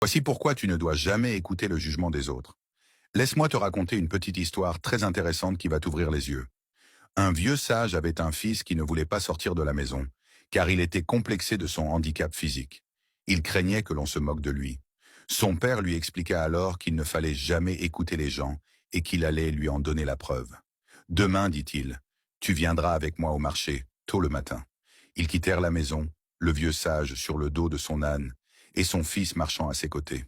Voici pourquoi tu ne dois jamais écouter le jugement des autres. Laisse-moi te raconter une petite histoire très intéressante qui va t'ouvrir les yeux. Un vieux sage avait un fils qui ne voulait pas sortir de la maison, car il était complexé de son handicap physique. Il craignait que l'on se moque de lui. Son père lui expliqua alors qu'il ne fallait jamais écouter les gens et qu'il allait lui en donner la preuve. Demain, dit-il, tu viendras avec moi au marché, tôt le matin. Ils quittèrent la maison, le vieux sage sur le dos de son âne, et son fils marchant à ses côtés.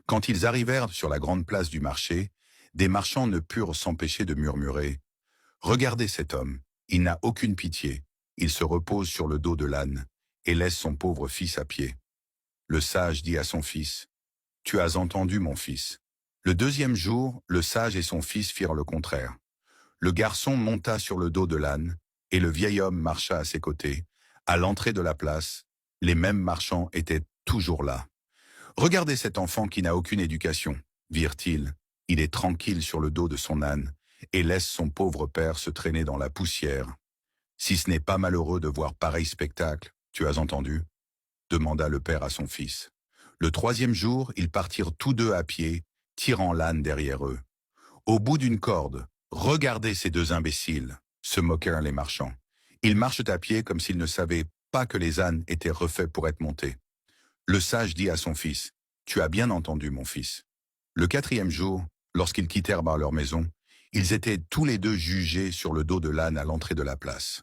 Quand ils arrivèrent sur la grande place du marché, des marchands ne purent s'empêcher de murmurer: regardez cet homme, il n'a aucune pitié, il se repose sur le dos de l'âne et laisse son pauvre fils à pied. Le sage dit à son fils: tu as entendu, mon fils. Le deuxième jour, le sage et son fils firent le contraire. Le garçon monta sur le dos de l'âne, et le vieil homme marcha à ses côtés. À l'entrée de la place, les mêmes marchands étaient toujours là. Regardez cet enfant qui n'a aucune éducation, virent-ils. Il est tranquille sur le dos de son âne, et laisse son pauvre père se traîner dans la poussière. Si ce n'est pas malheureux de voir pareil spectacle, tu as entendu? Demanda le père à son fils. Le troisième jour, ils partirent tous deux à pied, tirant l'âne derrière eux. Au bout d'une corde, regardez ces deux imbéciles, se moquèrent les marchands. Ils marchent à pied comme s'ils ne savaient pas que les ânes étaient refaits pour être montés. Le sage dit à son fils: tu as bien entendu, mon fils. Le quatrième jour, lorsqu'ils quittèrent leur maison, ils étaient tous les deux jugés sur le dos de l'âne à l'entrée de la place.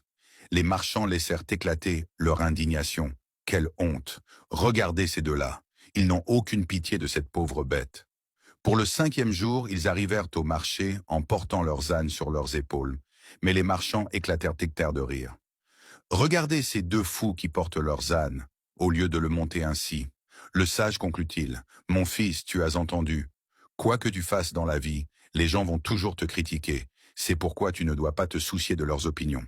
Les marchands laissèrent éclater leur indignation. Quelle honte! Regardez ces deux-là. Ils n'ont aucune pitié de cette pauvre bête. Pour le cinquième jour, ils arrivèrent au marché en portant leurs ânes sur leurs épaules. Mais les marchands éclatèrent de rire. Regardez ces deux fous qui portent leurs ânes, au lieu de le monter ainsi. Le sage conclut-il: mon fils, tu as entendu. Quoi que tu fasses dans la vie, les gens vont toujours te critiquer. C'est pourquoi tu ne dois pas te soucier de leurs opinions.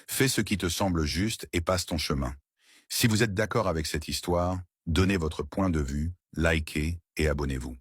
Fais ce qui te semble juste et passe ton chemin. Si vous êtes d'accord avec cette histoire, donnez votre point de vue, likez et abonnez-vous.